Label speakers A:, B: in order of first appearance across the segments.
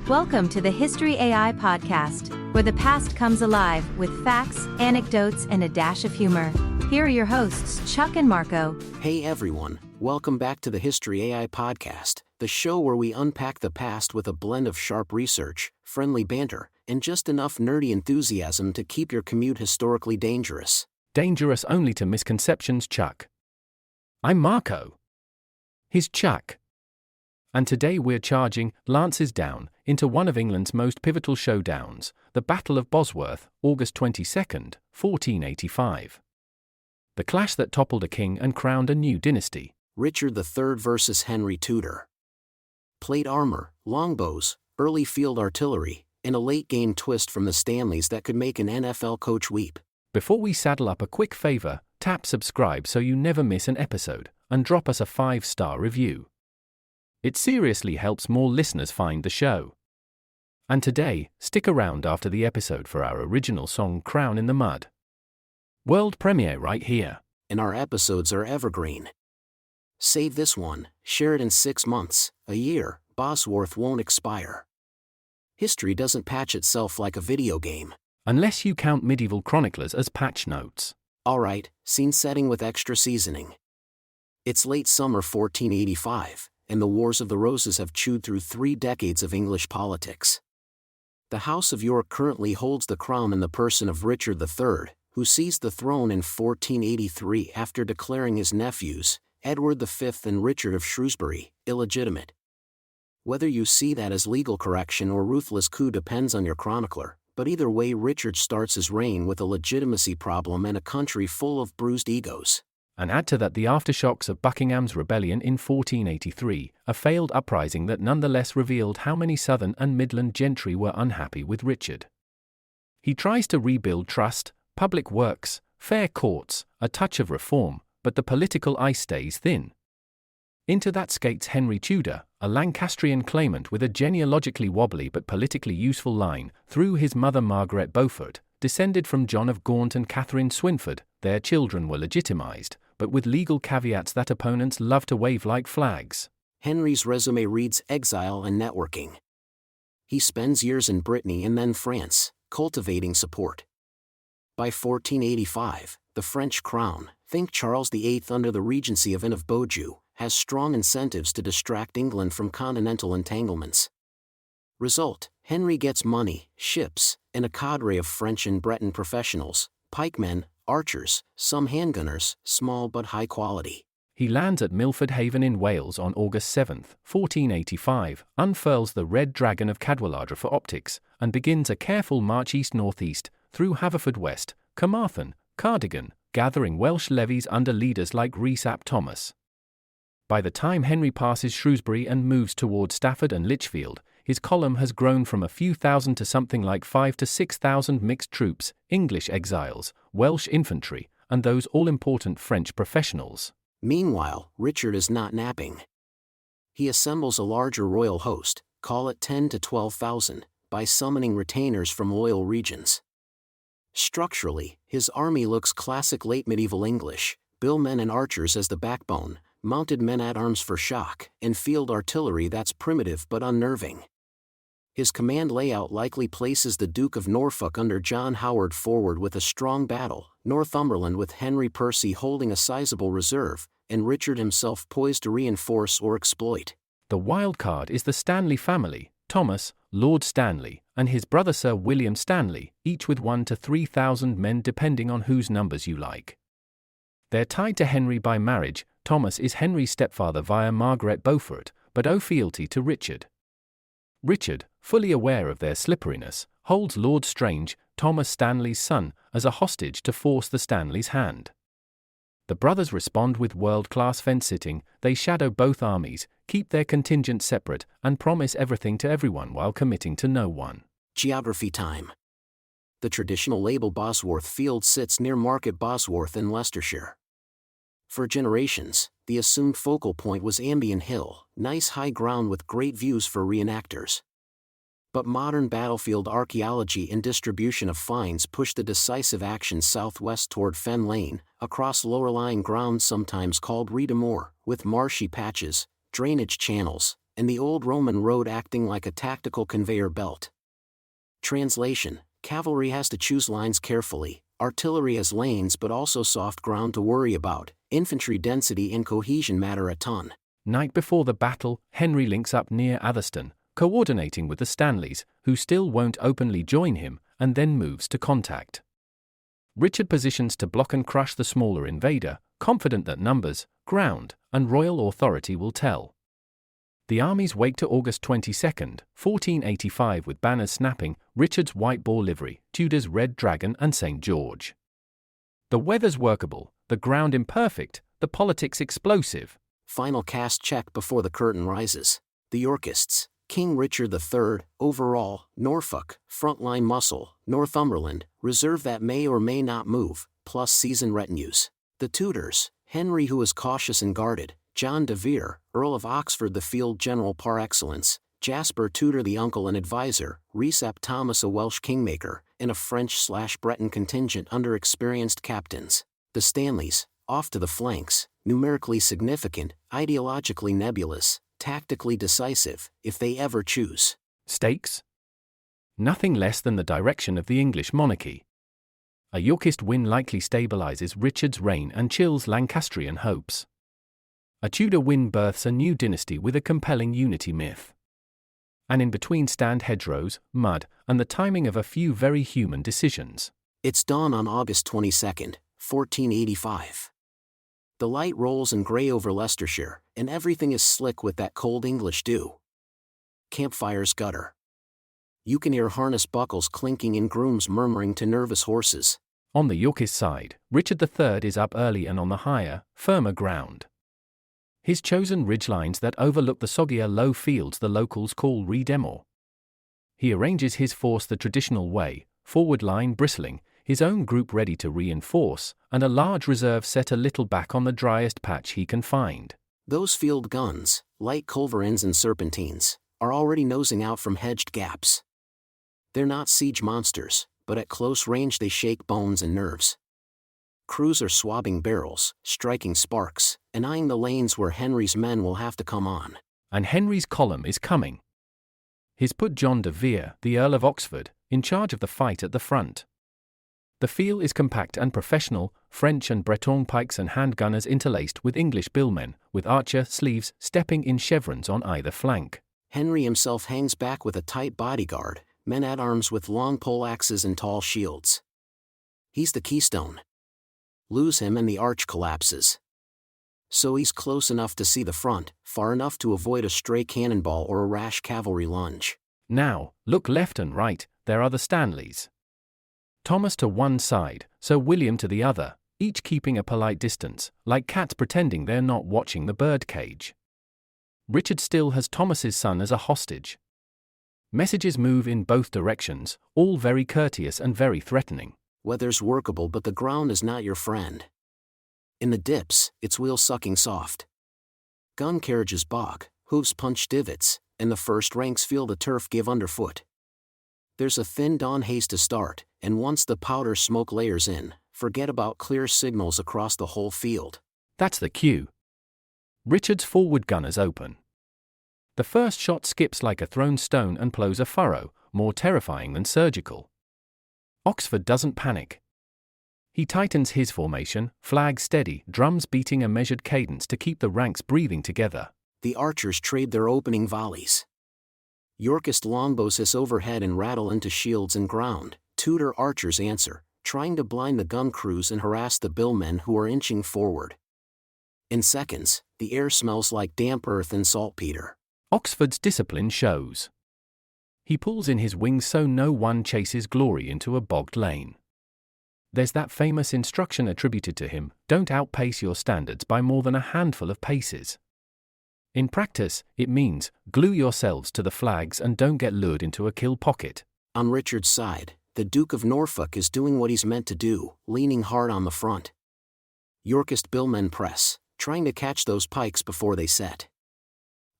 A: Welcome to the History AI podcast, where the past comes alive with facts, anecdotes, and a dash of humor. Here are your hosts, Chuck and Marco.
B: Hey everyone, welcome back to the History AI podcast, the show where we unpack the past with a blend of sharp research, friendly banter, and just enough nerdy enthusiasm to keep your commute historically dangerous.
C: Dangerous only to misconceptions, Chuck. I'm Marco. He's Chuck. And today we're charging, lances down, into one of England's most pivotal showdowns, the Battle of Bosworth, August 22nd, 1485. The clash that toppled a king and crowned a new dynasty.
B: Richard III versus Henry Tudor. Plate armor, longbows, early field artillery, and a late-game twist from the Stanleys that could make an NFL coach weep.
C: Before we saddle up, a quick favor, tap subscribe so you never miss an episode, and drop us a 5-star review. It seriously helps more listeners find the show. And today, stick around after the episode for our original song Crown in the Mud. World premiere right here.
B: And our episodes are evergreen. Save this one, share it in 6 months, a year, Bosworth won't expire. History doesn't patch itself like a video game.
C: Unless you count medieval chroniclers as patch notes.
B: Alright, scene setting with extra seasoning. It's late summer 1485. And the Wars of the Roses have chewed through 3 decades of English politics. The House of York currently holds the crown in the person of Richard III, who seized the throne in 1483 after declaring his nephews, Edward V and Richard of Shrewsbury, illegitimate. Whether you see that as legal correction or ruthless coup depends on your chronicler, but either way Richard starts his reign with a legitimacy problem and a country full of bruised egos.
C: And add to that the aftershocks of Buckingham's rebellion in 1483, a failed uprising that nonetheless revealed how many southern and midland gentry were unhappy with Richard. He tries to rebuild trust, public works, fair courts, a touch of reform, but the political ice stays thin. Into that skates Henry Tudor, a Lancastrian claimant with a genealogically wobbly but politically useful line, through his mother Margaret Beaufort, descended from John of Gaunt and Catherine Swynford. Their children were legitimized, but with legal caveats that opponents love to wave like flags.
B: Henry's resume reads exile and networking. He spends years in Brittany and then France, cultivating support. By 1485, the French crown, think Charles VIII under the regency of Anne of Beaujeu, has strong incentives to distract England from continental entanglements. Result, Henry gets money, ships, and a cadre of French and Breton professionals, pikemen, archers, some handgunners, small but high quality.
C: He lands at Milford Haven in Wales on August 7, 1485, unfurls the Red Dragon of Cadwaladr for optics, and begins a careful march east-northeast, through Haverfordwest, Carmarthen, Cardigan, gathering Welsh levies under leaders like Rhys ap Thomas. By the time Henry passes Shrewsbury and moves toward Stafford and Lichfield, his column has grown from a few thousand to something like 5,000 to 6,000 mixed troops, English exiles, Welsh infantry, and those all-important French professionals.
B: Meanwhile, Richard is not napping. He assembles a larger royal host, call it 10,000 to 12,000, by summoning retainers from loyal regions. Structurally, his army looks classic late medieval English, billmen and archers as the backbone, mounted men-at-arms for shock, and field artillery that's primitive but unnerving. His command layout likely places the Duke of Norfolk under John Howard forward with a strong battle, Northumberland with Henry Percy holding a sizable reserve, and Richard himself poised to reinforce or exploit.
C: The wild card is the Stanley family, Thomas, Lord Stanley, and his brother Sir William Stanley, each with 1,000 to 3,000 men depending on whose numbers you like. They're tied to Henry by marriage. Thomas is Henry's stepfather via Margaret Beaufort, but owe fealty to Richard. Richard, fully aware of their slipperiness, holds Lord Strange, Thomas Stanley's son, as a hostage to force the Stanleys' hand. The brothers respond with world-class fence-sitting. They shadow both armies, keep their contingents separate, and promise everything to everyone while committing to no one.
B: Geography time. The traditional label Bosworth Field sits near Market Bosworth in Leicestershire. For generations, the assumed focal point was Ambion Hill, nice high ground with great views for reenactors. But modern battlefield archaeology and distribution of finds push the decisive action southwest toward Fen Lane, across lower-lying ground sometimes called Rheda Moor, with marshy patches, drainage channels, and the old Roman road acting like a tactical conveyor belt. Translation: cavalry has to choose lines carefully, artillery has lanes but also soft ground to worry about, infantry density and cohesion matter a ton.
C: Night before the battle, Henry links up near Atherstone, coordinating with the Stanleys, who still won't openly join him, and then moves to contact. Richard positions to block and crush the smaller invader, confident that numbers, ground, and royal authority will tell. The armies wake to August 22, 1485 with banners snapping, Richard's white boar livery, Tudor's red dragon and St. George. The weather's workable, the ground imperfect, the politics explosive.
B: Final cast check before the curtain rises. The Yorkists: King Richard III, overall, Norfolk, frontline muscle, Northumberland, reserve that may or may not move, plus seasoned retinues. The Tudors: Henry, who is cautious and guarded, John de Vere, Earl of Oxford, the field general par excellence, Jasper Tudor, the uncle and advisor, Rhys ap Thomas, a Welsh kingmaker, and a French/Breton contingent under experienced captains. The Stanleys, off to the flanks, numerically significant, ideologically nebulous, tactically decisive, if they ever choose.
C: Stakes? Nothing less than the direction of the English monarchy. A Yorkist win likely stabilizes Richard's reign and chills Lancastrian hopes. A Tudor win births a new dynasty with a compelling unity myth. And in between stand hedgerows, mud, and the timing of a few very human decisions.
B: It's dawn on August 22, 1485. The light rolls in grey over Leicestershire, and everything is slick with that cold English dew. Campfires gutter. You can hear harness buckles clinking and grooms murmuring to nervous horses.
C: On the Yorkist side, Richard III is up early and on the higher, firmer ground. His chosen ridgelines that overlook the soggier low fields the locals call Redemor. He arranges his force the traditional way, forward line bristling, his own group ready to reinforce, and a large reserve set a little back on the driest patch he can find.
B: Those field guns, light culverins and serpentines, are already nosing out from hedged gaps. They're not siege monsters, but at close range they shake bones and nerves. Crews are swabbing barrels, striking sparks, and eyeing the lanes where Henry's men will have to come on.
C: And Henry's column is coming. He's put John de Vere, the Earl of Oxford, in charge of the fight at the front. The field is compact and professional, French and Breton pikes and handgunners interlaced with English billmen, with archer sleeves stepping in chevrons on either flank.
B: Henry himself hangs back with a tight bodyguard, men-at-arms with long poleaxes and tall shields. He's the keystone. Lose him and the arch collapses. So he's close enough to see the front, far enough to avoid a stray cannonball or a rash cavalry lunge.
C: Now, look left and right, there are the Stanleys. Thomas to one side, Sir William to the other, each keeping a polite distance, like cats pretending they're not watching the birdcage. Richard still has Thomas's son as a hostage. Messages move in both directions, all very courteous and very threatening.
B: Weather's workable, but the ground is not your friend. In the dips, it's wheel-sucking soft. Gun carriages bog, hooves punch divots, and the first ranks feel the turf give underfoot. There's a thin dawn haze to start, and once the powder smoke layers in, forget about clear signals across the whole field.
C: That's the cue. Richard's forward gunners open. The first shot skips like a thrown stone and plows a furrow, more terrifying than surgical. Oxford doesn't panic. He tightens his formation, flag steady, drums beating a measured cadence to keep the ranks breathing together.
B: The archers trade their opening volleys. Yorkist longbows hiss overhead and rattle into shields and ground. Tudor archers answer, trying to blind the gun crews and harass the billmen who are inching forward. In seconds, the air smells like damp earth and saltpeter.
C: Oxford's discipline shows. He pulls in his wings so no one chases glory into a bogged lane. There's that famous instruction attributed to him, don't outpace your standards by more than a handful of paces. In practice, it means, glue yourselves to the flags and don't get lured into a kill pocket.
B: On Richard's side, the Duke of Norfolk is doing what he's meant to do, leaning hard on the front. Yorkist billmen press, trying to catch those pikes before they set.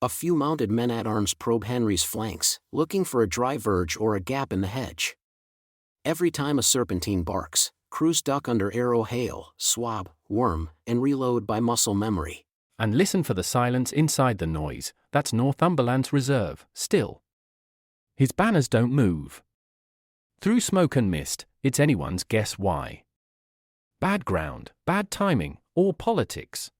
B: A few mounted men-at-arms probe Henry's flanks, looking for a dry verge or a gap in the hedge. Every time a serpentine barks, crews duck under arrow hail, swab, worm, and reload by muscle memory.
C: And listen for the silence inside the noise, that's Northumberland's reserve, still. His banners don't move. Through smoke and mist, it's anyone's guess why. Bad ground, bad timing, or politics.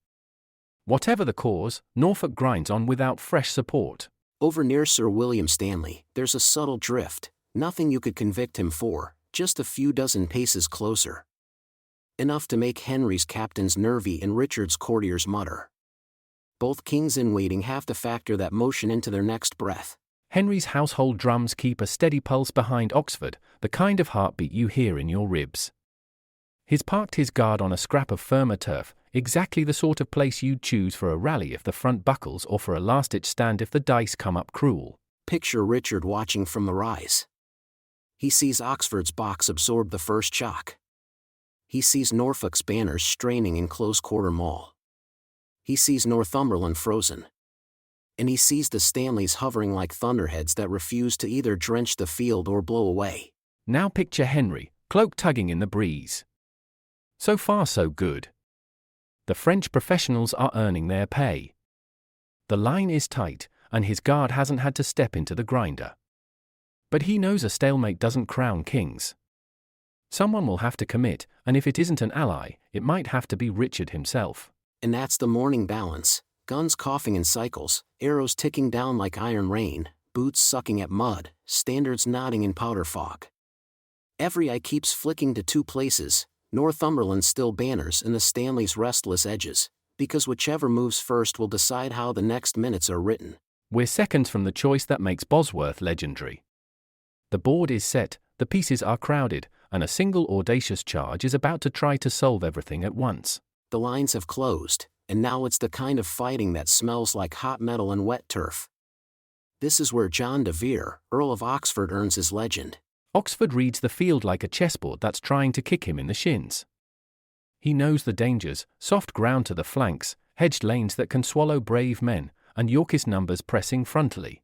C: Whatever the cause, Norfolk grinds on without fresh support.
B: Over near Sir William Stanley, there's a subtle drift, nothing you could convict him for, just a few dozen paces closer. Enough to make Henry's captains nervy and Richard's courtiers mutter. Both kings in waiting have to factor that motion into their next breath.
C: Henry's household drums keep a steady pulse behind Oxford, the kind of heartbeat you hear in your ribs. He's parked his guard on a scrap of firmer turf, exactly the sort of place you'd choose for a rally if the front buckles or for a last-ditch stand if the dice come up cruel.
B: Picture Richard watching from the rise. He sees Oxford's box absorb the first shock. He sees Norfolk's banners straining in close-quarter maul. He sees Northumberland frozen. And he sees the Stanleys hovering like thunderheads that refuse to either drench the field or blow away.
C: Now picture Henry, cloak tugging in the breeze. So far so good. The French professionals are earning their pay. The line is tight, and his guard hasn't had to step into the grinder. But he knows a stalemate doesn't crown kings. Someone will have to commit, and if it isn't an ally, it might have to be Richard himself.
B: And that's the morning balance, guns coughing in cycles, arrows ticking down like iron rain, boots sucking at mud, standards nodding in powder fog. Every eye keeps flicking to two places, Northumberland's still banners and the Stanleys' restless edges, because whichever moves first will decide how the next minutes are written.
C: We're seconds from the choice that makes Bosworth legendary. The board is set, the pieces are crowded, and a single audacious charge is about to try to solve everything at once.
B: The lines have closed, and now it's the kind of fighting that smells like hot metal and wet turf. This is where John de Vere, Earl of Oxford, earns his legend.
C: Oxford reads the field like a chessboard that's trying to kick him in the shins. He knows the dangers, soft ground to the flanks, hedged lanes that can swallow brave men, and Yorkist numbers pressing frontally.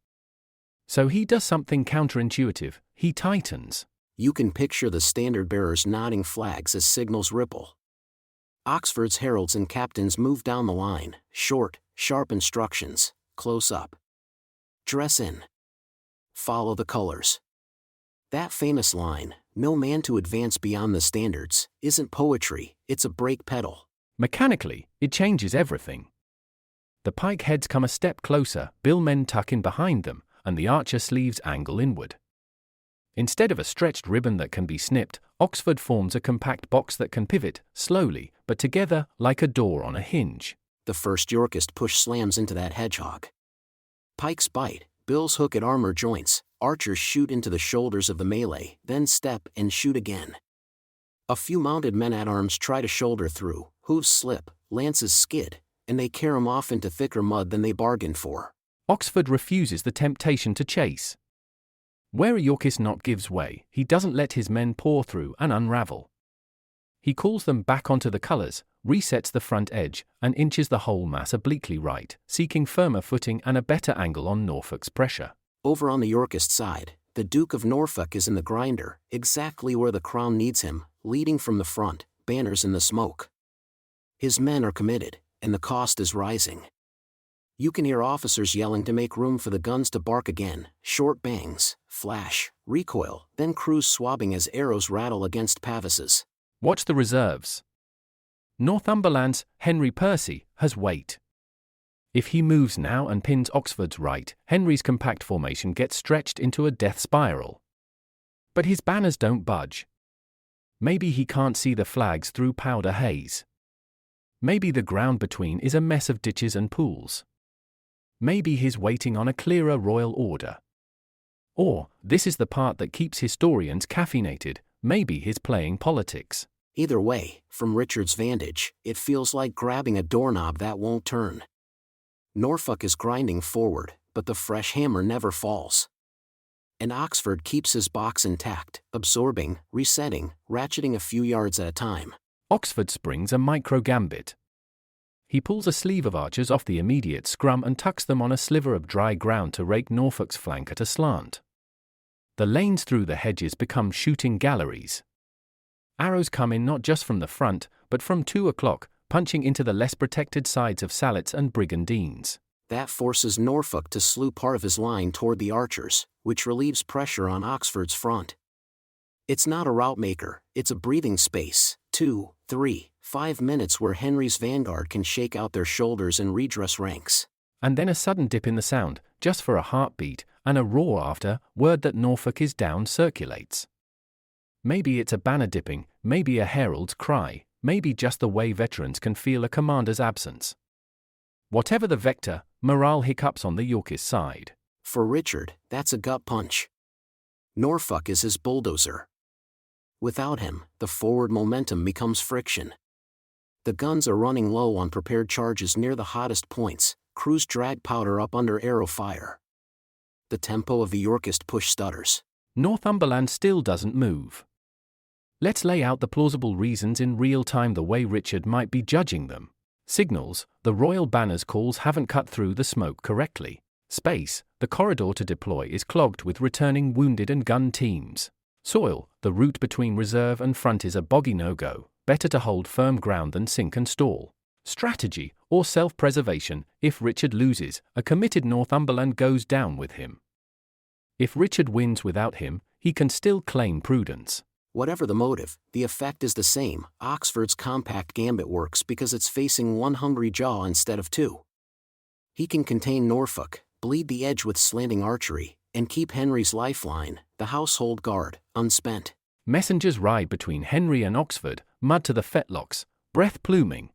C: So he does something counterintuitive, he tightens.
B: You can picture the standard-bearers nodding flags as signals ripple. Oxford's heralds and captains move down the line, short, sharp instructions, close up. Dress in. Follow the colors. That famous line, "No man to advance beyond the standards," isn't poetry, it's a brake pedal.
C: Mechanically, it changes everything. The pike heads come a step closer, bill men tuck in behind them, and the archer sleeves angle inward. Instead of a stretched ribbon that can be snipped, Oxford forms a compact box that can pivot, slowly, but together, like a door on a hinge.
B: The first Yorkist push slams into that hedgehog. Pikes bite, bills hook at armor joints, archers shoot into the shoulders of the melee, then step and shoot again. A few mounted men-at-arms try to shoulder through, hooves slip, lances skid, and they carry 'em off into thicker mud than they bargained for.
C: Oxford refuses the temptation to chase. Where a Yorkist knot gives way, he doesn't let his men pour through and unravel. He calls them back onto the colours, resets the front edge, and inches the whole mass obliquely right, seeking firmer footing and a better angle on Norfolk's pressure.
B: Over on the Yorkist side, the Duke of Norfolk is in the grinder, exactly where the crown needs him, leading from the front, banners in the smoke. His men are committed, and the cost is rising. You can hear officers yelling to make room for the guns to bark again, short bangs, flash, recoil, then crews swabbing as arrows rattle against pavises.
C: Watch the reserves. Northumberland's Henry Percy has weight. If he moves now and pins Oxford's right, Henry's compact formation gets stretched into a death spiral. But his banners don't budge. Maybe he can't see the flags through powder haze. Maybe the ground between is a mess of ditches and pools. Maybe he's waiting on a clearer royal order. Or, this is the part that keeps historians caffeinated, maybe he's playing politics.
B: Either way, from Richard's vantage, it feels like grabbing a doorknob that won't turn. Norfolk is grinding forward, but the fresh hammer never falls. And Oxford keeps his box intact, absorbing, resetting, ratcheting a few yards at a time.
C: Oxford springs a micro-gambit. He pulls a sleeve of archers off the immediate scrum and tucks them on a sliver of dry ground to rake Norfolk's flank at a slant. The lanes through the hedges become shooting galleries. Arrows come in not just from the front, but from 2 o'clock, punching into the less protected sides of sallets and brigandines.
B: That forces Norfolk to slew part of his line toward the archers, which relieves pressure on Oxford's front. It's not a route maker, it's a breathing space, 2, 3, 5 minutes where Henry's vanguard can shake out their shoulders and redress ranks.
C: And then a sudden dip in the sound, just for a heartbeat, and a roar after, word that Norfolk is down circulates. Maybe it's a banner dipping, maybe a herald's cry, maybe just the way veterans can feel a commander's absence. Whatever the vector, morale hiccups on the Yorkist side.
B: For Richard, that's a gut punch. Norfolk is his bulldozer. Without him, the forward momentum becomes friction. The guns are running low on prepared charges near the hottest points, crews drag powder up under arrow fire. The tempo of the Yorkist push stutters.
C: Northumberland still doesn't move. Let's lay out the plausible reasons in real time the way Richard might be judging them. Signals, the royal banner's calls haven't cut through the smoke correctly. Space, the corridor to deploy is clogged with returning wounded and gun teams. Soil, the route between reserve and front is a boggy no-go, better to hold firm ground than sink and stall. Strategy, or self-preservation, if Richard loses, a committed Northumberland goes down with him. If Richard wins without him, he can still claim prudence.
B: Whatever the motive, the effect is the same. Oxford's compact gambit works because it's facing one hungry jaw instead of two. He can contain Norfolk, bleed the edge with slanting archery, and keep Henry's lifeline, the household guard, unspent.
C: Messengers ride between Henry and Oxford, mud to the fetlocks, breath pluming.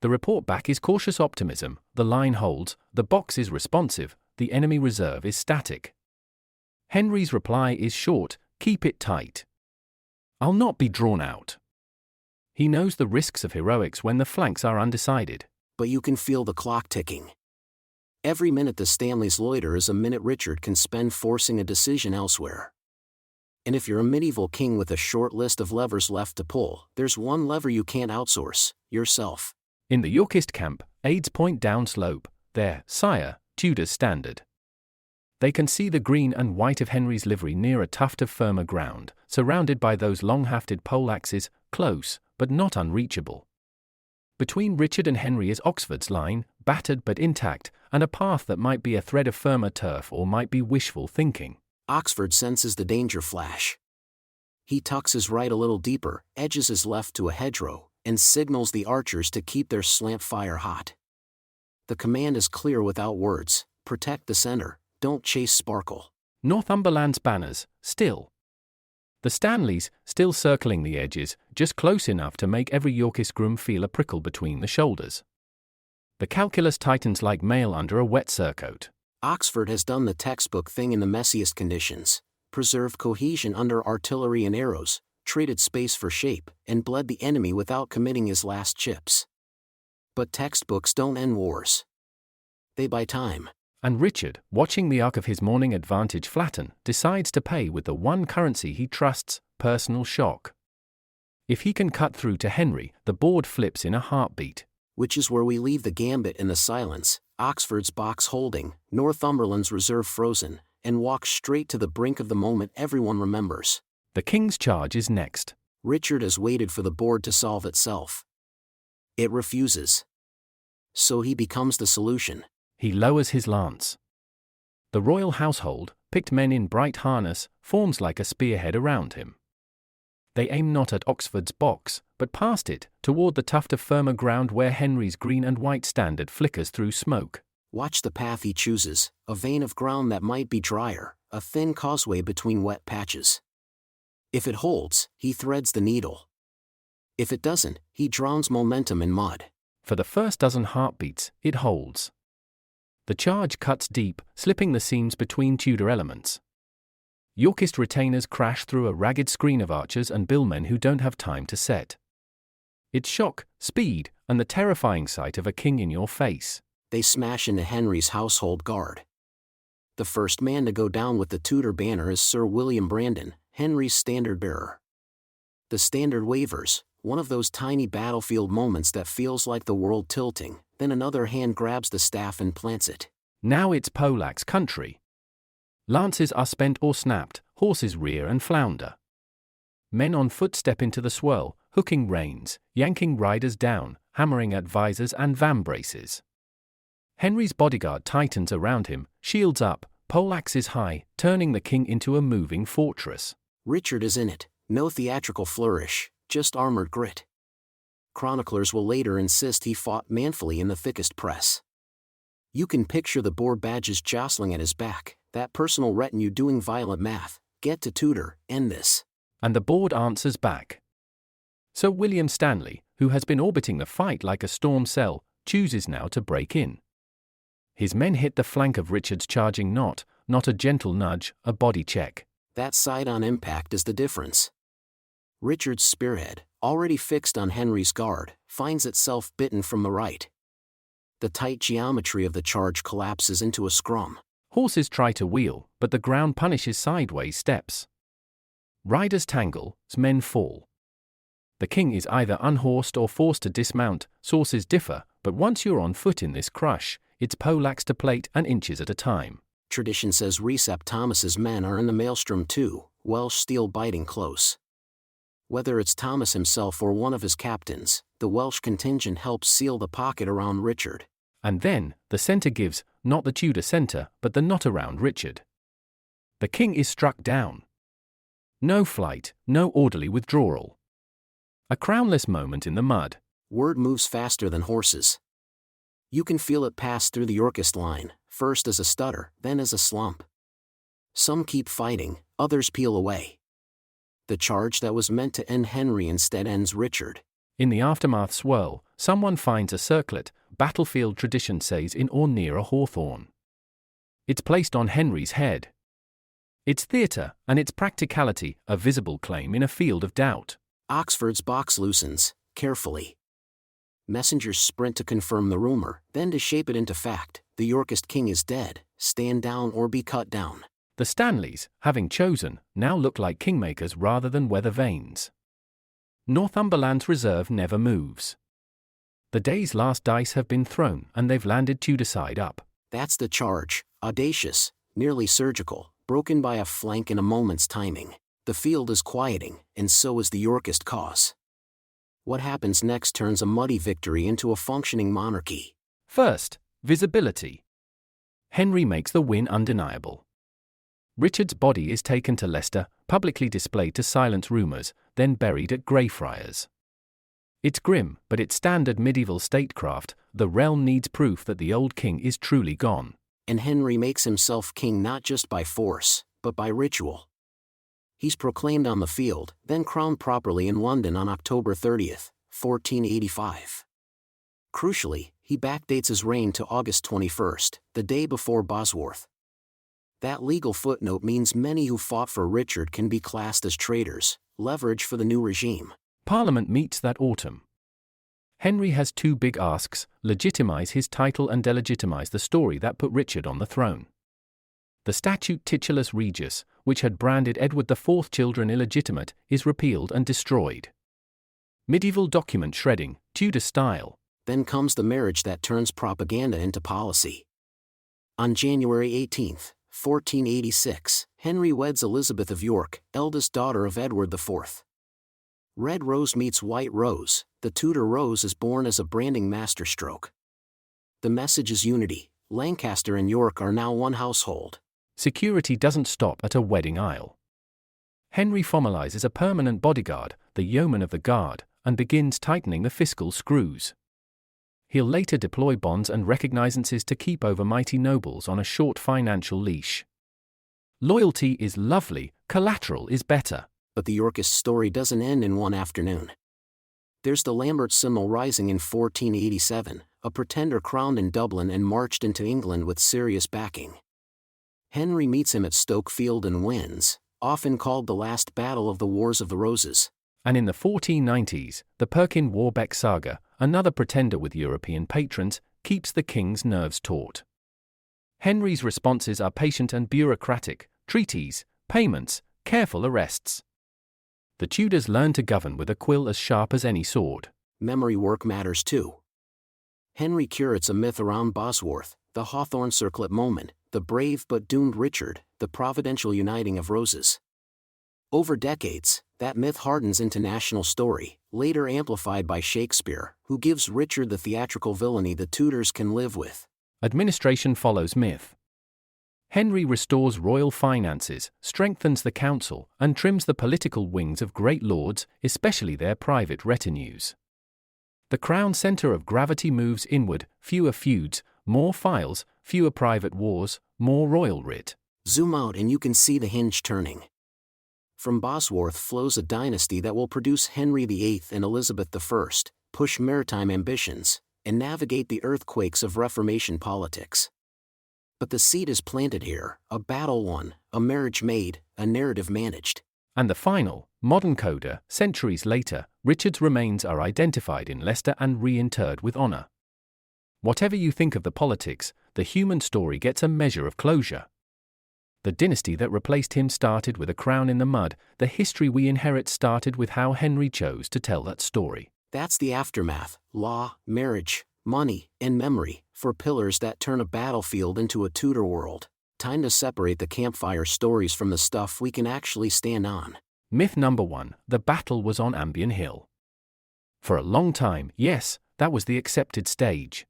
C: The report back is cautious optimism, the line holds, the box is responsive, the enemy reserve is static. Henry's reply is short, keep it tight. I'll not be drawn out. He knows the risks of heroics when the flanks are undecided.
B: But you can feel the clock ticking. Every minute the Stanleys loiter is a minute Richard can spend forcing a decision elsewhere. And if you're a medieval king with a short list of levers left to pull, there's one lever you can't outsource, yourself.
C: In the Yorkist camp, aides point down slope, there, sire, Tudor's standard. They can see the green and white of Henry's livery near a tuft of firmer ground, surrounded by those long-hafted poleaxes, close, but not unreachable. Between Richard and Henry is Oxford's line, battered but intact, and a path that might be a thread of firmer turf or might be wishful thinking.
B: Oxford senses the danger flash. He tucks his right a little deeper, edges his left to a hedgerow, and signals the archers to keep their slant fire hot. The command is clear without words: protect the center, don't chase sparkle.
C: Northumberland's banners, still. The Stanleys, still circling the edges, just close enough to make every Yorkist groom feel a prickle between the shoulders. The calculus tightens like mail under a wet surcoat.
B: Oxford has done the textbook thing in the messiest conditions: preserved cohesion under artillery and arrows, traded space for shape, and bled the enemy without committing his last chips. But textbooks don't end wars. They buy time.
C: And Richard, watching the arc of his morning advantage flatten, decides to pay with the one currency he trusts: personal shock. If he can cut through to Henry, the board flips in a heartbeat.
B: Which is where we leave the gambit in the silence, Oxford's box holding, Northumberland's reserve frozen, and walk straight to the brink of the moment everyone remembers.
C: The king's charge is next.
B: Richard has waited for the board to solve itself. It refuses. So he becomes the solution.
C: He lowers his lance. The royal household, picked men in bright harness, forms like a spearhead around him. They aim not at Oxford's box, but past it, toward the tuft of firmer ground where Henry's green and white standard flickers through smoke.
B: Watch the path he chooses, a vein of ground that might be drier, a thin causeway between wet patches. If it holds, he threads the needle. If it doesn't, he drowns momentum in mud.
C: For the first dozen heartbeats, it holds. The charge cuts deep, slipping the seams between Tudor elements. Yorkist retainers crash through a ragged screen of archers and billmen who don't have time to set. It's shock, speed, and the terrifying sight of a king in your face.
B: They smash into Henry's household guard. The first man to go down with the Tudor banner is Sir William Brandon, Henry's standard-bearer. The standard wavers, one of those tiny battlefield moments that feels like the world tilting, then another hand grabs the staff and plants it.
C: Now it's poleaxe country. Lances are spent or snapped, horses rear and flounder. Men on foot step into the swirl, hooking reins, yanking riders down, hammering at visors and vambraces. Henry's bodyguard tightens around him, shields up, poleaxes high, turning the king into a moving fortress.
B: Richard is in it, no theatrical flourish, just armored grit. Chroniclers will later insist he fought manfully in the thickest press. You can picture the boar badges jostling at his back, that personal retinue doing violent math. Get to Tudor, end this.
C: And the board answers back. So William Stanley, who has been orbiting the fight like a storm cell, chooses now to break in. His men hit the flank of Richard's charging not a gentle nudge, a body check.
B: That side-on impact is the difference. Richard's spearhead, already fixed on Henry's guard, finds itself bitten from the right. The tight geometry of the charge collapses into a scrum.
C: Horses try to wheel, but the ground punishes sideways steps. Riders tangle, men fall. The king is either unhorsed or forced to dismount, sources differ, but once you're on foot in this crush, it's poleaxe to plate and inches at a time.
B: Tradition says Recep Thomas's men are in the maelstrom too, Welsh steel biting close. Whether it's Thomas himself or one of his captains, the Welsh contingent helps seal the pocket around Richard.
C: And then, the centre gives, not the Tudor centre, but the knot around Richard. The king is struck down. No flight, no orderly withdrawal. A crownless moment in the mud.
B: Word moves faster than horses. You can feel it pass through the Yorkist line, first as a stutter, then as a slump. Some keep fighting, others peel away. The charge that was meant to end Henry instead ends Richard.
C: In the aftermath swirl, someone finds a circlet, battlefield tradition says in or near a hawthorn. It's placed on Henry's head. Its theatre, and its practicality, a visible claim in a field of doubt.
B: Oxford's box loosens, carefully. Messengers sprint to confirm the rumor, then to shape it into fact. The Yorkist king is dead, stand down or be cut down.
C: The Stanleys, having chosen, now look like kingmakers rather than weather vanes. Northumberland's reserve never moves. The day's last dice have been thrown and they've landed Tudor side up.
B: That's the charge, audacious, nearly surgical, broken by a flank in a moment's timing. The field is quieting, and so is the Yorkist cause. What happens next turns a muddy victory into a functioning monarchy.
C: First, visibility. Henry makes the win undeniable. Richard's body is taken to Leicester, publicly displayed to silence rumours, then buried at Greyfriars. It's grim, but it's standard medieval statecraft. The realm needs proof that the old king is truly gone.
B: And Henry makes himself king not just by force, but by ritual. He's proclaimed on the field, then crowned properly in London on October 30th, 1485. Crucially, he backdates his reign to August 21st, the day before Bosworth. That legal footnote means many who fought for Richard can be classed as traitors, leverage for the new regime.
C: Parliament meets that autumn. Henry has two big asks: legitimize his title and delegitimize the story that put Richard on the throne. The statute Titulus Regius, which had branded Edward IV children illegitimate, is repealed and destroyed. Medieval document shredding, Tudor style.
B: Then comes the marriage that turns propaganda into policy. On January 18, 1486, Henry weds Elizabeth of York, eldest daughter of Edward IV. Red rose meets white rose, the Tudor rose is born as a branding masterstroke. The message is unity. Lancaster and York are now one household.
C: Security doesn't stop at a wedding aisle. Henry formalizes a permanent bodyguard, the yeoman of the guard, and begins tightening the fiscal screws. He'll later deploy bonds and recognizances to keep over mighty nobles on a short financial leash. Loyalty is lovely, collateral is better.
B: But the Yorkist story doesn't end in one afternoon. There's the Lambert Simnel Rising in 1487, a pretender crowned in Dublin and marched into England with serious backing. Henry meets him at Stoke Field and wins, often called the last battle of the Wars of the Roses.
C: And in the 1490s, the Perkin-Warbeck saga, another pretender with European patrons, keeps the king's nerves taut. Henry's responses are patient and bureaucratic: treaties, payments, careful arrests. The Tudors learn to govern with a quill as sharp as any sword.
B: Memory work matters too. Henry curates a myth around Bosworth, the Hawthorne circlet moment, the brave but doomed Richard, the providential uniting of roses. Over decades, that myth hardens into national story, later amplified by Shakespeare, who gives Richard the theatrical villainy the Tudors can live with.
C: Administration follows myth. Henry restores royal finances, strengthens the council, and trims the political wings of great lords, especially their private retinues. The crown's center of gravity moves inward, fewer feuds, more files, fewer private wars, more royal writ.
B: Zoom out and you can see the hinge turning. From Bosworth flows a dynasty that will produce Henry VIII and Elizabeth I, push maritime ambitions, and navigate the earthquakes of Reformation politics. But the seed is planted here, a battle won, a marriage made, a narrative managed.
C: And the final, modern coda, centuries later, Richard's remains are identified in Leicester and reinterred with honor. Whatever you think of the politics, the human story gets a measure of closure. The dynasty that replaced him started with a crown in the mud. The history we inherit started with how Henry chose to tell that story.
B: That's the aftermath: law, marriage, money, and memory, for pillars that turn a battlefield into a Tudor world. Time to separate the campfire stories from the stuff we can actually stand on.
C: Myth number 1, the battle was on Ambion Hill. For a long time, yes, that was the accepted stage.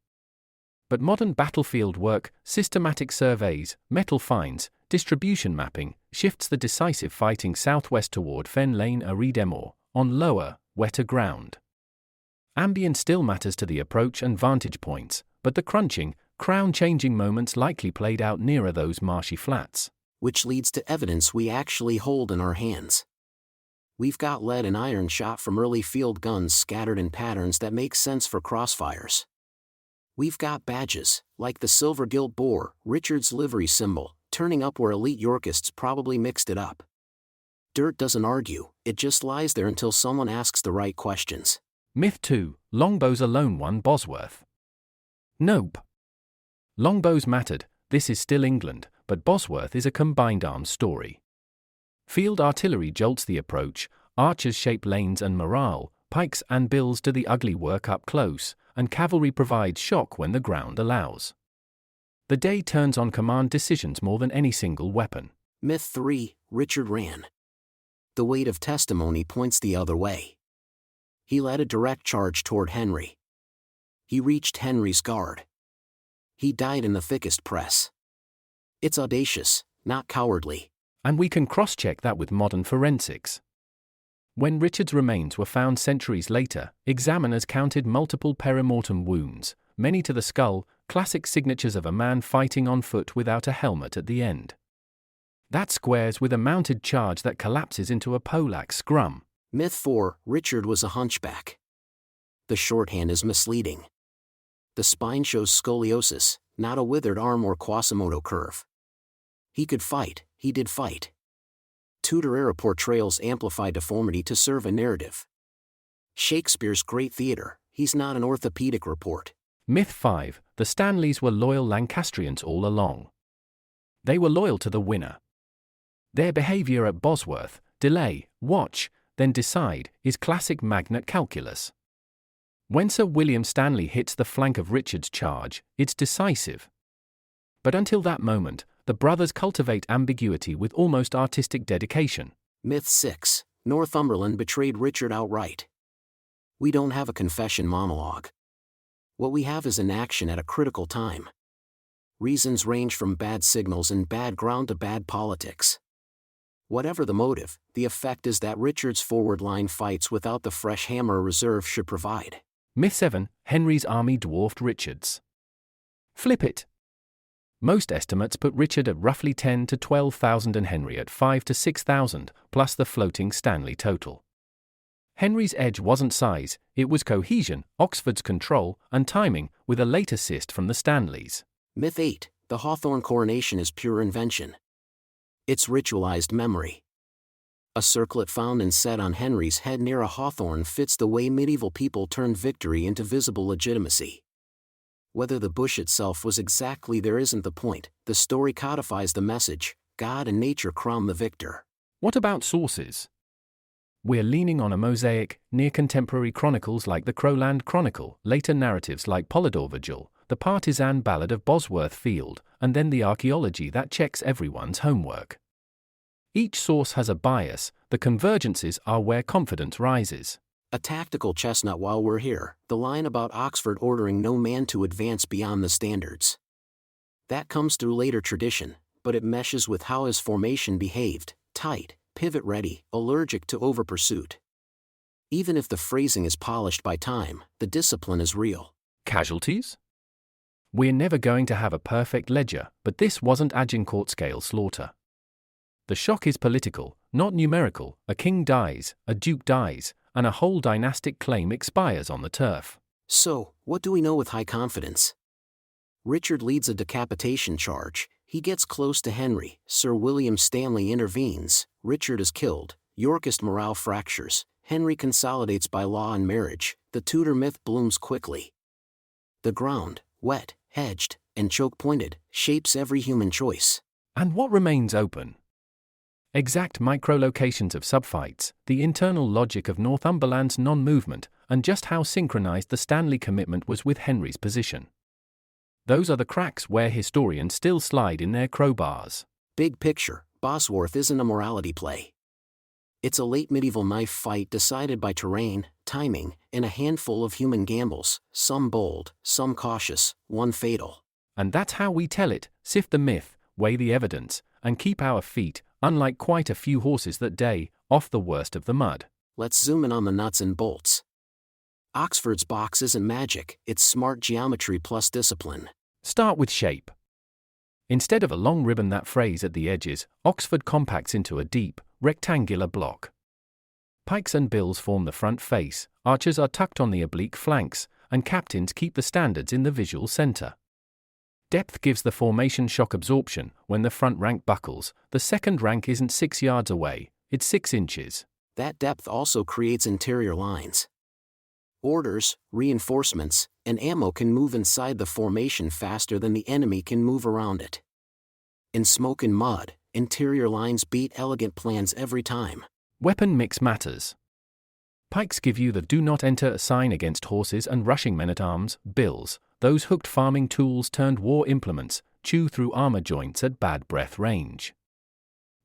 C: But modern battlefield work, systematic surveys, metal finds, distribution mapping, shifts the decisive fighting southwest toward Fen Lane Aridemore, on lower, wetter ground. Ambion still matters to the approach and vantage points, but the crunching, crown-changing moments likely played out nearer those marshy flats.
B: Which leads to evidence we actually hold in our hands. We've got lead and iron shot from early field guns scattered in patterns that make sense for crossfires. We've got badges, like the silver gilt boar, Richard's livery symbol, turning up where elite Yorkists probably mixed it up. Dirt doesn't argue, it just lies there until someone asks the right questions.
C: Myth 2, longbows alone won Bosworth. Nope. Longbows mattered, this is still England, but Bosworth is a combined arms story. Field artillery jolts the approach, archers shape lanes and morale, pikes and bills do the ugly work up close, and cavalry provides shock when the ground allows. The day turns on command decisions more than any single weapon.
B: Myth 3, Richard ran. The weight of testimony points the other way. He led a direct charge toward Henry. He reached Henry's guard. He died in the thickest press. It's audacious, not cowardly.
C: And we can cross-check that with modern forensics. When Richard's remains were found centuries later, examiners counted multiple perimortem wounds, many to the skull, classic signatures of a man fighting on foot without a helmet at the end. That squares with a mounted charge that collapses into a poleaxe scrum.
B: Myth 4, Richard was a hunchback. The shorthand is misleading. The spine shows scoliosis, not a withered arm or Quasimodo curve. He could fight, he did fight. Tudor-era portrayals amplify deformity to serve a narrative. Shakespeare's great theater, he's not an orthopedic report.
C: Myth 5, the Stanleys were loyal Lancastrians all along. They were loyal to the winner. Their behavior at Bosworth, delay, watch, then decide, is classic magnet calculus. When Sir William Stanley hits the flank of Richard's charge, it's decisive. But until that moment, the brothers cultivate ambiguity with almost artistic dedication.
B: Myth 6, Northumberland betrayed Richard outright. We don't have a confession monologue. What we have is an action at a critical time. Reasons range from bad signals and bad ground to bad politics. Whatever the motive, the effect is that Richard's forward line fights without the fresh hammer a reserve should provide.
C: Myth 7, Henry's army dwarfed Richard's. Flip it. Most estimates put Richard at roughly 10 to 12,000 and Henry at 5 to 6,000, plus the floating Stanley total. Henry's edge wasn't size, it was cohesion, Oxford's control, and timing, with a late assist from the Stanleys.
B: Myth 8, the Hawthorne coronation is pure invention. It's ritualized memory. A circlet found and set on Henry's head near a hawthorn fits the way medieval people turned victory into visible legitimacy. Whether the bush itself was exactly there isn't the point, the story codifies the message, God and nature crown the victor.
C: What about sources? We're leaning on a mosaic, near-contemporary chronicles like the Crowland Chronicle, later narratives like Polydor Vigil, the partisan ballad of Bosworth Field, and then the archaeology that checks everyone's homework. Each source has a bias, the convergences are where confidence rises.
B: A tactical chestnut while we're here, the line about Oxford ordering no man to advance beyond the standards. That comes through later tradition, but it meshes with how his formation behaved: tight, pivot-ready, allergic to over-pursuit. Even if the phrasing is polished by time, the discipline is real.
C: Casualties? We're never going to have a perfect ledger, but this wasn't Agincourt-scale slaughter. The shock is political, not numerical. A king dies, a duke dies, and a whole dynastic claim expires on the turf.
B: So, what do we know with high confidence? Richard leads a decapitation charge. He gets close to Henry. Sir William Stanley intervenes. Richard is killed. Yorkist morale fractures. Henry consolidates by law and marriage. The Tudor myth blooms quickly. The ground, wet, hedged, and choke-pointed, shapes every human choice.
C: And what remains open? Exact micro-locations of subfights, the internal logic of Northumberland's non-movement, and just how synchronized the Stanley commitment was with Henry's position. Those are the cracks where historians still slide in their crowbars.
B: Big picture, Bosworth isn't a morality play. It's a late medieval knife fight decided by terrain, timing, and a handful of human gambles, some bold, some cautious, one fatal.
C: And that's how we tell it: sift the myth, weigh the evidence, and keep our feet, unlike quite a few horses that day, off the worst of the mud.
B: Let's zoom in on the nuts and bolts. Oxford's box isn't magic, it's smart geometry plus discipline.
C: Start with shape. Instead of a long ribbon that frays at the edges, Oxford compacts into a deep, rectangular block. Pikes and bills form the front face, archers are tucked on the oblique flanks, and captains keep the standards in the visual center. Depth gives the formation shock absorption. When the front rank buckles, the second rank isn't 6 yards away, it's 6 inches.
B: That depth also creates interior lines. Orders, reinforcements, and ammo can move inside the formation faster than the enemy can move around it. In smoke and mud, interior lines beat elegant plans every time.
C: Weapon mix matters. Pikes give you the do not enter sign against horses and rushing men-at-arms. Bills, those hooked farming tools turned war implements, chew through armor joints at bad breath range.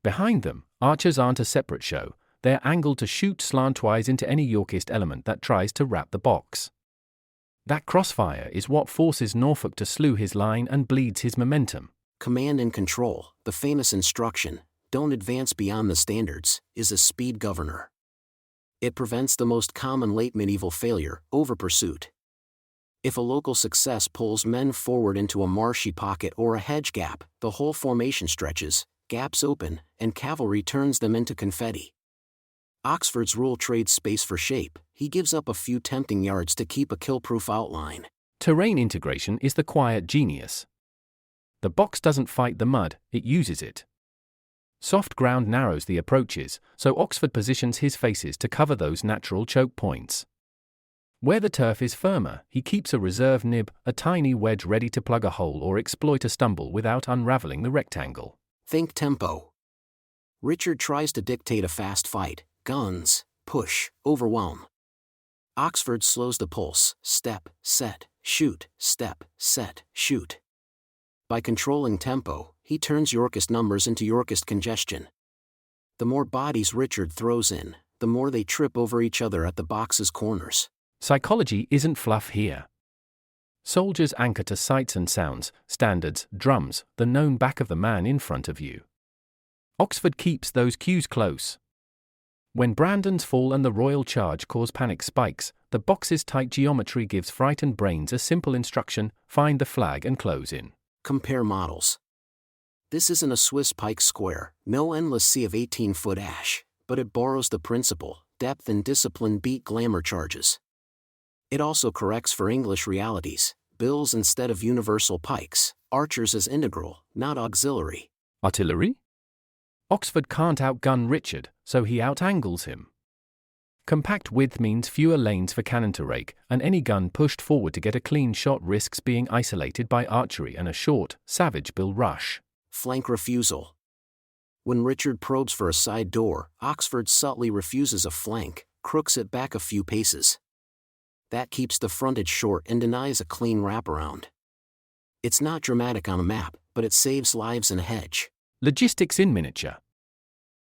C: Behind them, archers aren't a separate show. They're angled to shoot slantwise into any Yorkist element that tries to wrap the box. That crossfire is what forces Norfolk to slew his line and bleeds his momentum.
B: Command and control, the famous instruction, "Don't advance beyond the standards," is a speed governor. It prevents the most common late medieval failure, over-pursuit. If a local success pulls men forward into a marshy pocket or a hedge gap, the whole formation stretches, gaps open, and cavalry turns them into confetti. Oxford's rule trades space for shape. He gives up a few tempting yards to keep a kill-proof outline.
C: Terrain integration is the quiet genius. The box doesn't fight the mud, it uses it. Soft ground narrows the approaches, so Oxford positions his faces to cover those natural choke points. Where the turf is firmer, he keeps a reserve nib, a tiny wedge ready to plug a hole or exploit a stumble without unraveling the rectangle.
B: Think tempo. Richard tries to dictate a fast fight: guns, push, overwhelm. Oxford slows the pulse: step, set, shoot, step, set, shoot. By controlling tempo, he turns Yorkist numbers into Yorkist congestion. The more bodies Richard throws in, the more they trip over each other at the box's corners.
C: Psychology isn't fluff here. Soldiers anchor to sights and sounds, standards, drums, the known back of the man in front of you. Oxford keeps those cues close. When Brandon's fall and the royal charge cause panic spikes, the box's tight geometry gives frightened brains a simple instruction: find the flag and close in.
B: Compare models. This isn't a Swiss pike square, no endless sea of 18-foot ash, but it borrows the principle: depth and discipline beat glamour charges. It also corrects for English realities: bills instead of universal pikes, archers as integral, not auxiliary.
C: Artillery? Oxford can't outgun Richard, so he outangles him. Compact width means fewer lanes for cannon to rake, and any gun pushed forward to get a clean shot risks being isolated by archery and a short, savage bill rush.
B: Flank refusal. When Richard probes for a side door, Oxford subtly refuses a flank, crooks it back a few paces. That keeps the frontage short and denies a clean wraparound. It's not dramatic on a map, but it saves lives in a hedge.
C: Logistics in miniature.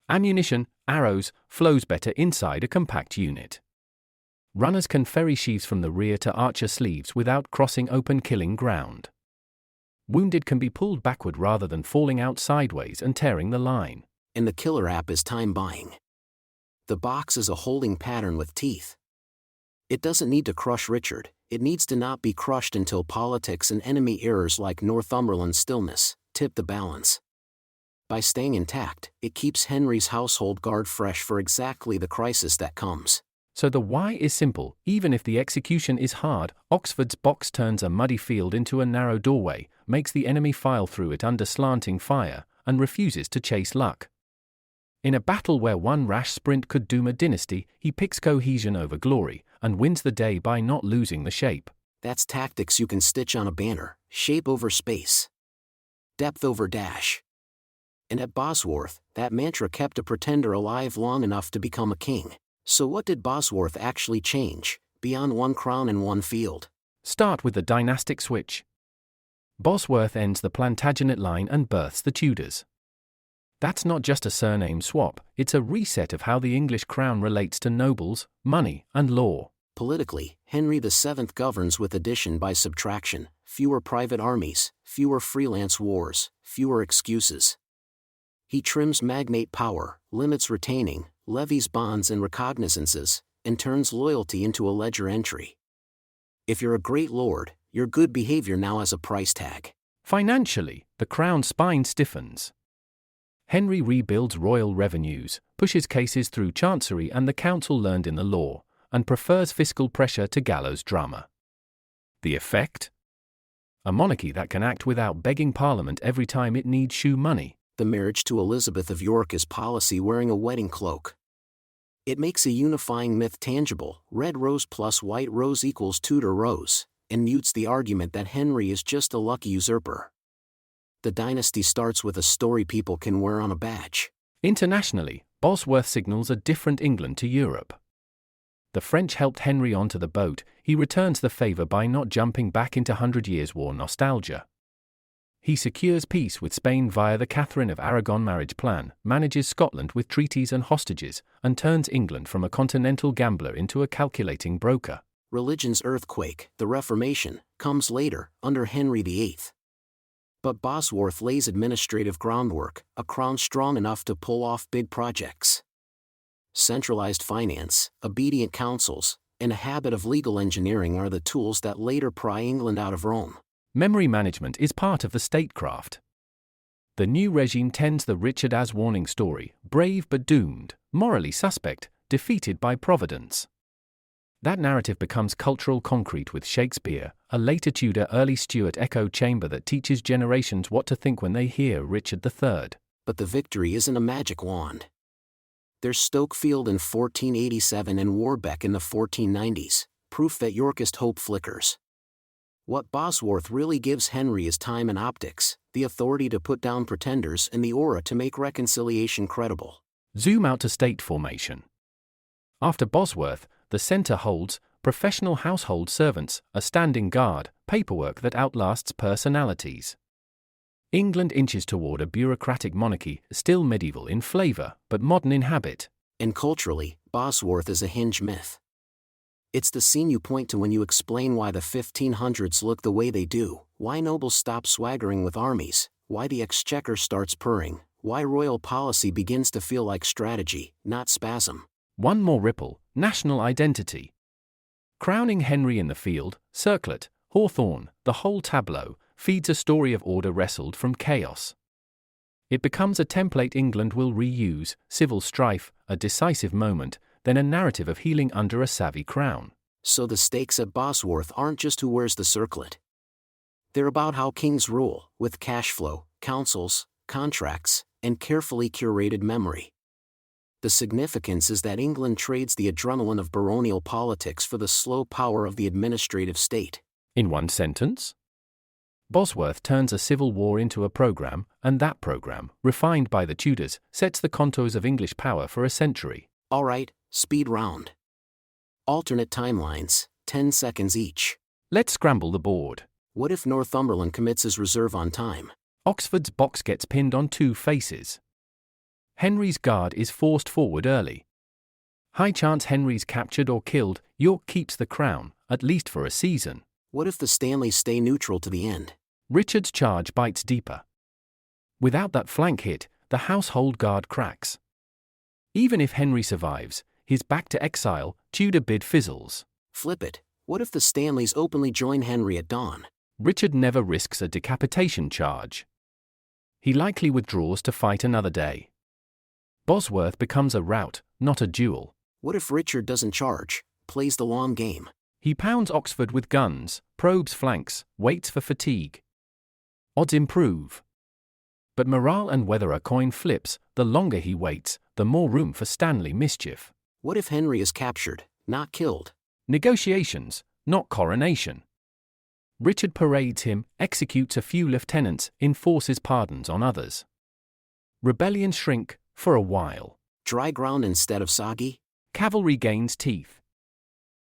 C: Ammunition, arrows, flows better inside a compact unit. Runners can ferry sheaves from the rear to archer sleeves without crossing open killing ground. Wounded can be pulled backward rather than falling out sideways and tearing the line.
B: And the killer app is time buying. The box is a holding pattern with teeth. It doesn't need to crush Richard, it needs to not be crushed until politics and enemy errors like Northumberland's stillness tip the balance. By staying intact, it keeps Henry's household guard fresh for exactly the crisis that comes.
C: So the why is simple: even if the execution is hard, Oxford's box turns a muddy field into a narrow doorway, makes the enemy file through it under slanting fire, and refuses to chase luck. In a battle where one rash sprint could doom a dynasty, he picks cohesion over glory, and wins the day by not losing the shape.
B: That's tactics you can stitch on a banner: shape over space, depth over dash. And at Bosworth, that mantra kept a pretender alive long enough to become a king. So what did Bosworth actually change, beyond one crown and one field?
C: Start with the dynastic switch. Bosworth ends the Plantagenet line and births the Tudors. That's not just a surname swap, it's a reset of how the English crown relates to nobles, money, and law.
B: Politically, Henry VII governs with addition by subtraction: fewer private armies, fewer freelance wars, fewer excuses. He trims magnate power, limits retaining, levies bonds and recognizances, and turns loyalty into a ledger entry. If you're a great lord, your good behavior now has a price tag.
C: Financially, the crown's spine stiffens. Henry rebuilds royal revenues, pushes cases through chancery and the council learned in the law, and prefers fiscal pressure to gallows drama. The effect? A monarchy that can act without begging Parliament every time it needs shoe money.
B: The marriage to Elizabeth of York is policy wearing a wedding cloak. It makes a unifying myth tangible: red rose plus white rose equals Tudor rose, and mutes the argument that Henry is just a lucky usurper. The dynasty starts with a story people can wear on a badge.
C: Internationally, Bosworth signals a different England to Europe. The French helped Henry onto the boat, he returns the favour by not jumping back into Hundred Years' War nostalgia. He secures peace with Spain via the Catherine of Aragon marriage plan, manages Scotland with treaties and hostages, and turns England from a continental gambler into a calculating broker.
B: Religion's earthquake, the Reformation, comes later, under Henry VIII. But Bosworth lays administrative groundwork, a crown strong enough to pull off big projects. Centralized finance, obedient councils, and a habit of legal engineering are the tools that later pry England out of Rome.
C: Memory management is part of the statecraft. The new regime tends the Richard as warning story: brave but doomed, morally suspect, defeated by Providence. That narrative becomes cultural concrete with Shakespeare, a later Tudor early Stuart echo chamber that teaches generations what to think when they hear Richard III.
B: But the victory isn't a magic wand. There's Stokefield in 1487 and Warbeck in the 1490s, proof that Yorkist hope flickers. What Bosworth really gives Henry is time and optics, the authority to put down pretenders and the aura to make reconciliation credible.
C: Zoom out to state formation. After Bosworth, the centre holds professional household servants, a standing guard, paperwork that outlasts personalities. England inches toward a bureaucratic monarchy, still medieval in flavour, but modern in habit.
B: And culturally, Bosworth is a hinge myth. It's the scene you point to when you explain why the 1500s look the way they do, why nobles stop swaggering with armies, why the exchequer starts purring, why royal policy begins to feel like strategy, not spasm.
C: One more ripple: national identity. Crowning Henry in the field, circlet, hawthorn, the whole tableau, feeds a story of order wrestled from chaos. It becomes a template England will reuse: civil strife, a decisive moment, then a narrative of healing under a savvy crown.
B: So the stakes at Bosworth aren't just who wears the circlet. They're about how kings rule, with cash flow, councils, contracts, and carefully curated memory. The significance is that England trades the adrenaline of baronial politics for the slow power of the administrative state.
C: In one sentence? Bosworth turns a civil war into a programme, and that programme, refined by the Tudors, sets the contours of English power for a century.
B: All right, speed round. Alternate timelines, 10 seconds each.
C: Let's scramble the board.
B: What if Northumberland commits his reserve on time?
C: Oxford's box gets pinned on two faces. Henry's guard is forced forward early. High chance Henry's captured or killed, York keeps the crown, at least for a season.
B: What if the Stanleys stay neutral to the end?
C: Richard's charge bites deeper. Without that flank hit, the household guard cracks. Even if Henry survives, his back to exile, Tudor bid fizzles.
B: Flip it. What if the Stanleys openly join Henry at dawn?
C: Richard never risks a decapitation charge. He likely withdraws to fight another day. Bosworth becomes a rout, not a duel.
B: What if Richard doesn't charge, plays the long game?
C: He pounds Oxford with guns, probes flanks, waits for fatigue. Odds improve. But morale and whether a coin flips, the longer he waits, the more room for Stanley mischief.
B: What if Henry is captured, not killed?
C: Negotiations, not coronation. Richard parades him, executes a few lieutenants, enforces pardons on others. Rebellions shrink, for a while.
B: Dry ground instead of soggy?
C: Cavalry gains teeth.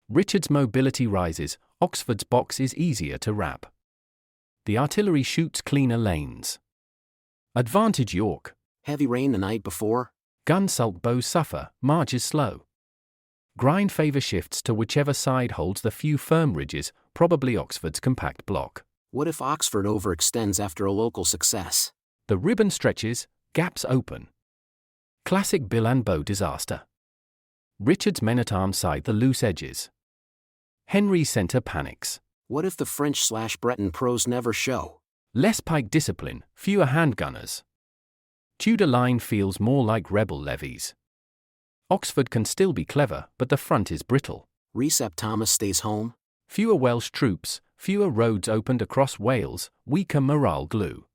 C: Richard's mobility rises, Oxford's box is easier to wrap. The artillery shoots cleaner lanes. Advantage York.
B: Heavy rain the night before?
C: Gun sulk bows suffer, march is slow. Grind favor shifts to whichever side holds the few firm ridges, probably Oxford's compact block.
B: What if Oxford overextends after a local success?
C: The ribbon stretches, gaps open. Classic bill and bow disaster. Richard's men-at-arms side the loose edges. Henry's centre panics.
B: What if the French/Breton pros never show?
C: Less pike discipline, fewer handgunners. Tudor line feels more like rebel levies. Oxford can still be clever, but the front is brittle.
B: Recep Thomas stays home?
C: Fewer Welsh troops, fewer roads opened across Wales, weaker morale glue.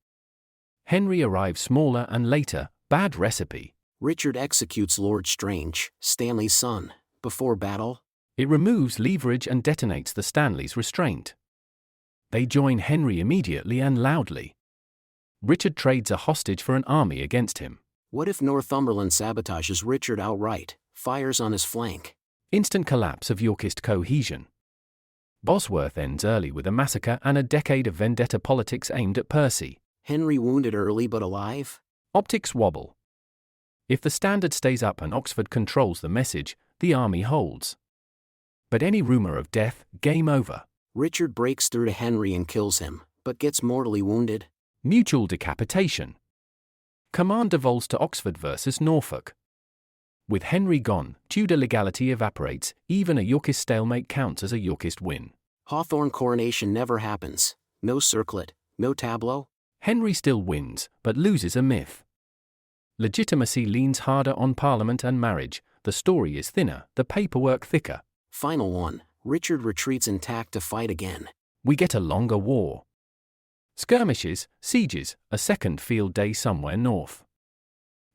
C: Henry arrives smaller and later, bad recipe.
B: Richard executes Lord Strange, Stanley's son, before battle?
C: It removes leverage and detonates the Stanleys' restraint. They join Henry immediately and loudly. Richard trades a hostage for an army against him.
B: What if Northumberland sabotages Richard outright, fires on his flank?
C: Instant collapse of Yorkist cohesion. Bosworth ends early with a massacre and a decade of vendetta politics aimed at Percy.
B: Henry wounded early but alive?
C: Optics wobble. If the standard stays up and Oxford controls the message, the army holds. But any rumor of death, game over.
B: Richard breaks through to Henry and kills him, but gets mortally wounded?
C: Mutual decapitation. Command devolves to Oxford versus Norfolk. With Henry gone, Tudor legality evaporates, even a Yorkist stalemate counts as a Yorkist win.
B: Hawthorne coronation never happens. No circlet, no tableau?
C: Henry still wins, but loses a myth. Legitimacy leans harder on Parliament and marriage, the story is thinner, the paperwork thicker.
B: Final one, Richard retreats intact to fight again.
C: We get a longer war. Skirmishes, sieges, a second field day somewhere north.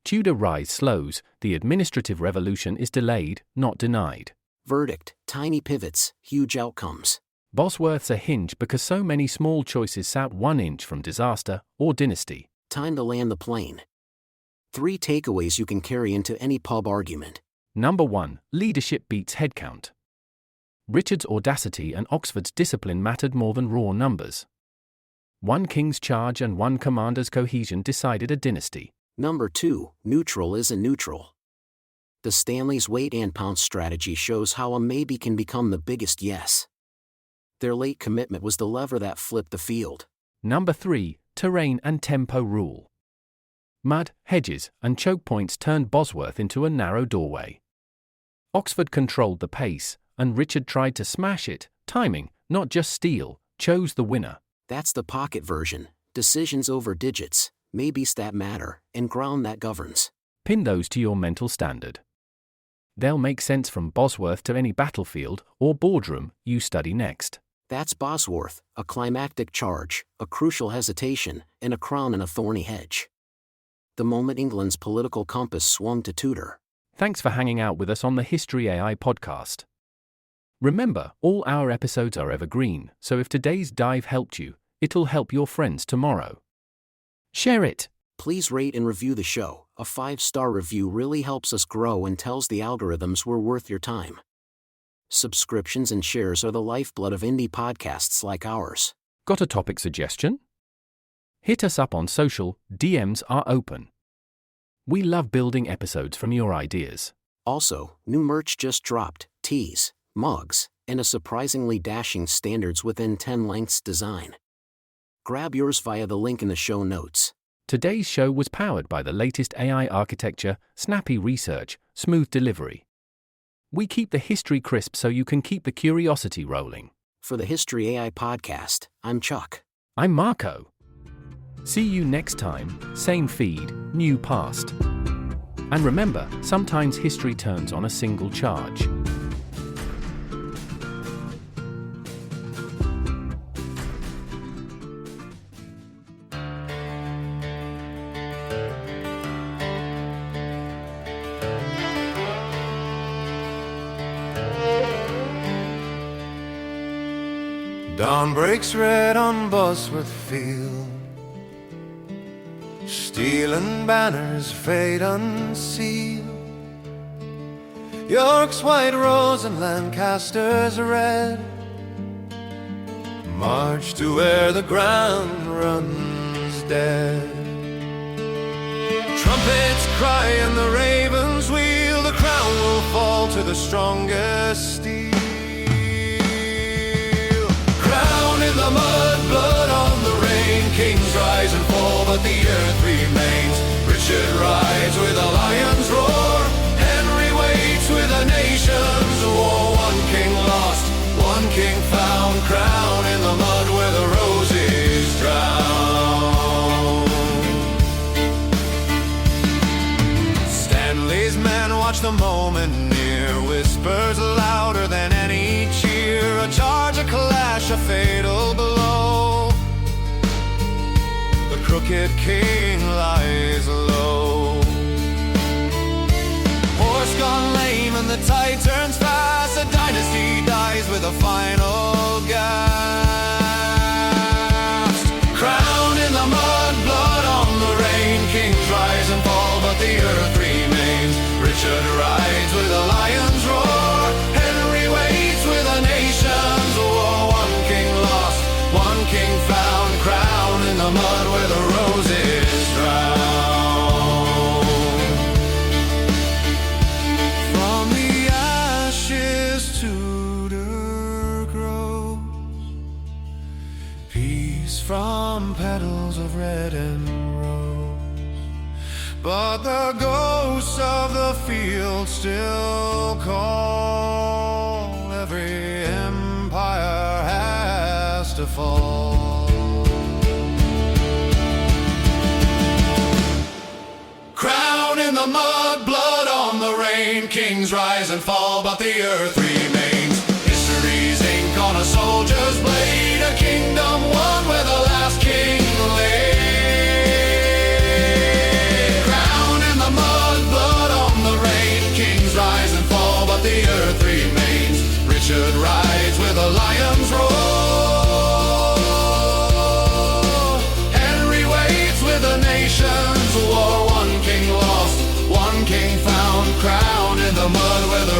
C: Tudor rise slows, the administrative revolution is delayed, not denied.
B: Verdict, tiny pivots, huge outcomes.
C: Bosworth's a hinge because so many small choices sat 1 inch from disaster or dynasty.
B: Time to land the plane. 3 takeaways you can carry into any pub argument.
C: Number 1, leadership beats headcount. Richard's audacity and Oxford's discipline mattered more than raw numbers. 1 king's charge and 1 commander's cohesion decided a dynasty.
B: Number 2, neutral isn't neutral. The Stanleys' wait-and-pounce strategy shows how a maybe can become the biggest yes. Their late commitment was the lever that flipped the field.
C: Number 3, terrain and tempo rule. Mud, hedges, and chokepoints turned Bosworth into a narrow doorway. Oxford controlled the pace, and Richard tried to smash it. Timing, not just steel, chose the winner.
B: That's the pocket version. Decisions over digits, maybes that matter, and ground that governs.
C: Pin those to your mental standard. They'll make sense from Bosworth to any battlefield or boardroom you study next.
B: That's Bosworth, a climactic charge, a crucial hesitation, and a crown in a thorny hedge. The moment England's political compass swung to Tudor.
C: Thanks for hanging out with us on the History AI podcast. Remember, all our episodes are evergreen, so if today's dive helped you, it'll help your friends tomorrow. Share it.
B: Please rate and review the show. A 5-star review really helps us grow and tells the algorithms we're worth your time. Subscriptions and shares are the lifeblood of indie podcasts like ours.
C: Got a topic suggestion? Hit us up on social, DMs are open. We love building episodes from your ideas.
B: Also, new merch just dropped, tees, mugs, and a surprisingly dashing standards within 10 lengths design. Grab yours via the link in the show notes.
C: Today's show was powered by the latest AI architecture, snappy research, smooth delivery. We keep the history crisp so you can keep the curiosity rolling.
B: For the History AI podcast, I'm Chuck.
C: I'm Marco. See you next time, same feed, new past. And remember, sometimes history turns on a single charge.
D: Dawn breaks red on Bosworth field, steel and banners fade unsealed. York's white rose and Lancaster's red march to where the ground runs dead. Trumpets cry and the ravens wheel, the crown will fall to the strongest steel. In the mud, blood on the rain, kings rise and fall, but the earth remains. Richard rides with a lion's roar, Henry waits with a nation's war. One king lost, one king found, crown in the mud where the roses drown. Stanley's men watch the moment near, whispers louder than any cheer. A charge, a clash, a fatal blow. The crooked king lies low. Horse gone lame and the tide turns fast. A dynasty dies with a final gasp. Crown in the mud, blood on the rain. Kings rise and fall, but the earth remains. Richard rides with a lion's roar, Henry waits with a nation's war. One king lost, one king found, crown in the mud where the roses drown. From the ashes Tudor grows, peace from petals of red and rose. But the ghosts of the field still call. Every empire has to fall. Crown in the mud, blood on the rain. Kings rise and fall, but the earth remains. History's ink on a soldier's blade. A kingdom won where the last king lay. The earth remains. Richard rides with a lion's roar, Henry waits with a nation's war. One king lost, one king found, crown in the mud where the